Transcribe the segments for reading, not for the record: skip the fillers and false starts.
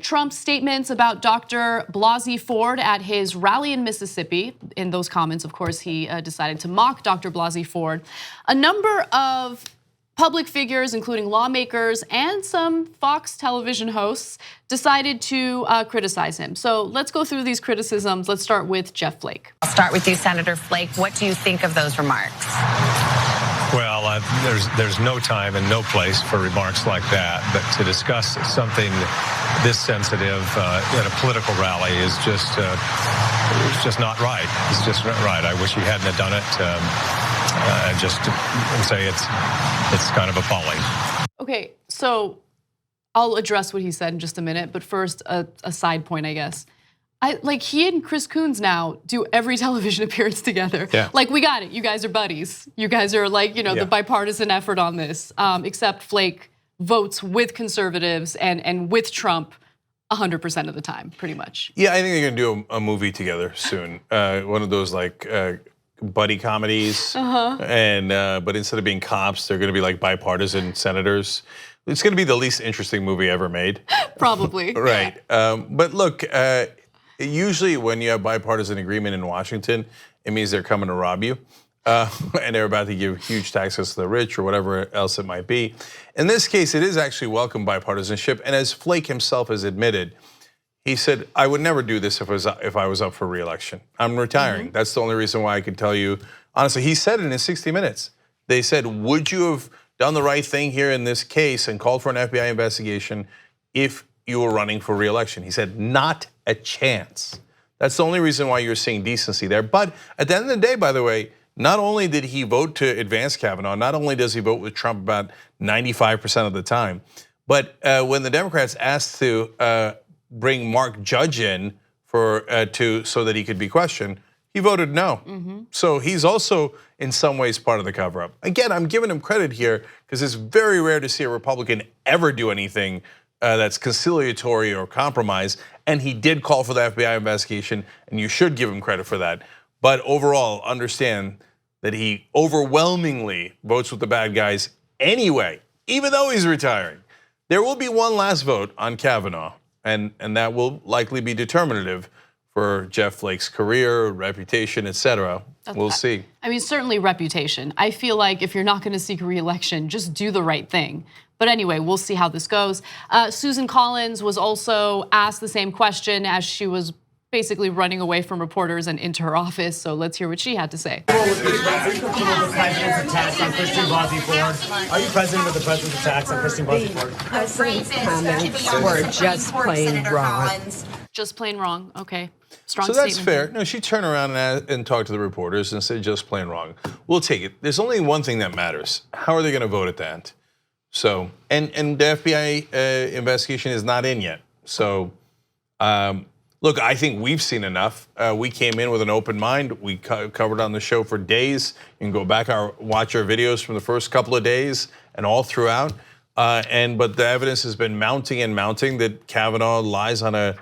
Trump's statements about Dr. Blasey Ford at his rally in Mississippi. In those comments, of course, he decided to mock Dr. Blasey Ford. A number of public figures, including lawmakers and some Fox television hosts, decided to criticize him. So let's go through these criticisms. Let's start with Jeff Flake. I'll start with you, Senator Flake. What do you think of those remarks? Well, there's no time and no place for remarks like that. But to discuss something this sensitive at a political rally is just it's just not right. It's just not right. I wish he hadn't have done it. Just say it's kind of appalling. Okay, so I'll address what he said in just a minute. But first, a side point, I guess. Like he and Chris Coons now do every television appearance together. Yeah. Like we got it. You guys are buddies. You guys are like, the bipartisan effort on this. Except Flake votes with conservatives and with Trump 100% of the time, pretty much. Yeah, I think they're gonna do a movie together soon. One of those like buddy comedies. And but instead of being cops, they're gonna be like bipartisan senators. It's gonna be the least interesting movie ever made. Probably. Right. But look. Usually when you have bipartisan agreement in Washington, it means they're coming to rob you. And they're about to give huge taxes to the rich or whatever else it might be. In this case, it is actually welcome bipartisanship. And as Flake himself has admitted, he said, I would never do this if I was up for re-election. I'm retiring. That's the only reason why I could tell you. Honestly, he said it in 60 Minutes. They said, would you have done the right thing here in this case and called for an FBI investigation if you were running for re-election? He said, not a chance. That's the only reason why you're seeing decency there. But at the end of the day, by the way, not only did he vote to advance Kavanaugh, not only does he vote with Trump about 95% of the time, but when the Democrats asked to bring Mark Judge in so that he could be questioned, he voted no. So he's also in some ways part of the cover-up. Again, I'm giving him credit here because it's very rare to see a Republican ever do anything that's conciliatory or compromise, and he did call for the FBI investigation, and you should give him credit for that. But overall, understand that he overwhelmingly votes with the bad guys anyway, even though he's retiring. There will be one last vote on Kavanaugh, and that will likely be determinative for Jeff Flake's career, reputation, etc. We'll see. I mean, certainly reputation. I feel like if you're not going to seek re-election, just do the right thing. But anyway, we'll see how this goes. Susan Collins was also asked the same question as she was basically running away from reporters and into her office. So let's hear what she had to say. Are you president of the president's attacks on Christine Blasey Ford? Are you president of the president's attacks on Christine Blasey Ford? President's comments were just plain wrong. Just plain wrong. Okay. Strong so that's statement fair. there. No, she turned around and talked to the reporters and said just plain wrong. We'll take it. There's only one thing that matters. How are they going to vote at the end? So, and the FBI investigation is not in yet. So, look, I think we've seen enough. We came in with an open mind. We covered on the show for days. You can go back watch our videos from the first couple of days and all throughout. But the evidence has been mounting and mounting that Kavanaugh lies on a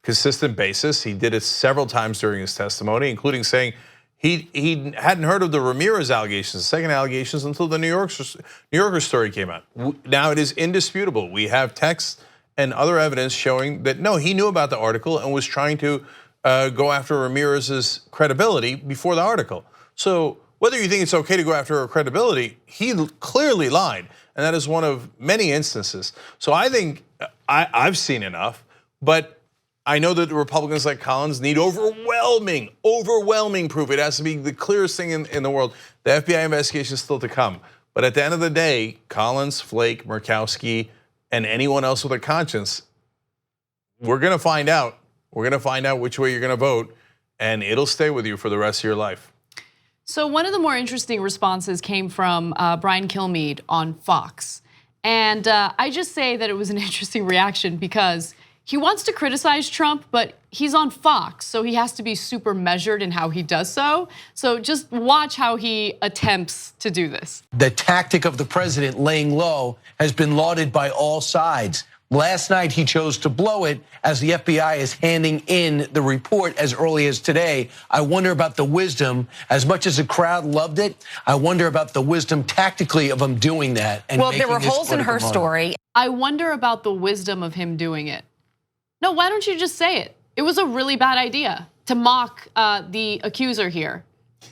consistent basis. He did it several times during his testimony, including saying he hadn't heard of the Ramirez allegations, the second allegations, until the New Yorker story came out. Now it is indisputable. We have texts and other evidence showing that no, he knew about the article and was trying to go after Ramirez's credibility before the article. So whether you think it's okay to go after her credibility, he clearly lied, and that is one of many instances. So I think I've seen enough, but I know that the Republicans like Collins need overwhelming proof. It has to be the clearest thing in the world. The FBI investigation is still to come. But at the end of the day, Collins, Flake, Murkowski, and anyone else with a conscience, we're gonna find out. We're gonna find out which way you're gonna vote, and it'll stay with you for the rest of your life. So one of the more interesting responses came from Brian Kilmeade on Fox. And I just say that it was an interesting reaction because he wants to criticize Trump, but he's on Fox, so he has to be super measured in how he does so. So just watch how he attempts to do this. The tactic of the president laying low has been lauded by all sides. Last night, he chose to blow it as the FBI is handing in the report as early as today. I wonder about the wisdom. As much as the crowd loved it, I wonder about the wisdom tactically of him doing that. And well, there were holes in her story. I wonder about the wisdom of him doing it. No, why don't you just say it? It was a really bad idea to mock the accuser here,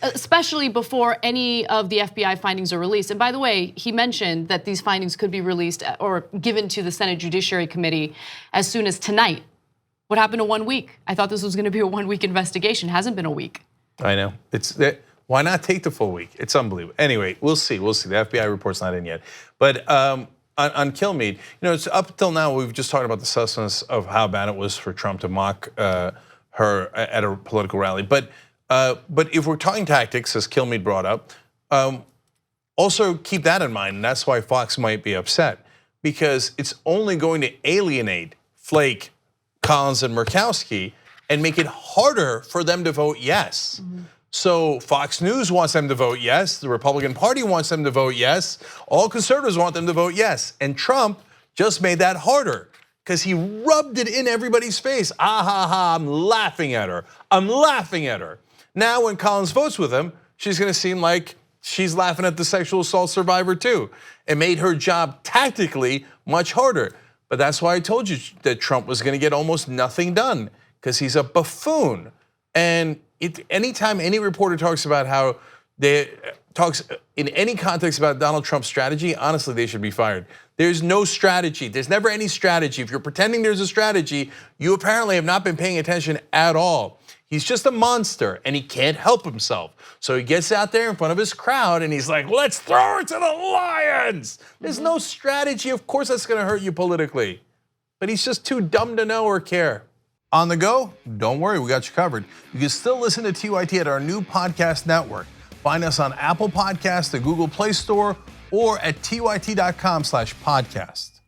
especially before any of the FBI findings are released. And by the way, he mentioned that these findings could be released or given to the Senate Judiciary Committee as soon as tonight. What happened to 1 week? I thought this was gonna be a 1 week investigation. Hasn't been a week. I know. Why not take the full week? It's unbelievable. Anyway, we'll see. The FBI report's not in yet. But on Kilmeade, it's up until now, we've just talked about the substance of how bad it was for Trump to mock her at a political rally. But if we're talking tactics, as Kilmeade brought up, also keep that in mind. And that's why Fox might be upset, because it's only going to alienate Flake, Collins, and Murkowski and make it harder for them to vote yes. So Fox News wants them to vote yes. The Republican Party wants them to vote yes. All conservatives want them to vote yes. And Trump just made that harder because he rubbed it in everybody's face. Ah ha ha, I'm laughing at her. I'm laughing at her. Now when Collins votes with him, she's gonna seem like she's laughing at the sexual assault survivor too. It made her job tactically much harder. But that's why I told you that Trump was gonna get almost nothing done, because he's a buffoon. And anytime any reporter talks about how talks in any context about Donald Trump's strategy, honestly, they should be fired. There's no strategy. There's never any strategy. If you're pretending there's a strategy, you apparently have not been paying attention at all. He's just a monster and he can't help himself. So he gets out there in front of his crowd and he's like, let's throw it to the lions. There's no strategy. Of course that's gonna hurt you politically. But he's just too dumb to know or care. On the go? Don't worry, we got you covered. You can still listen to TYT at our new podcast network. Find us on Apple Podcasts, the Google Play Store, or at tyt.com/podcast.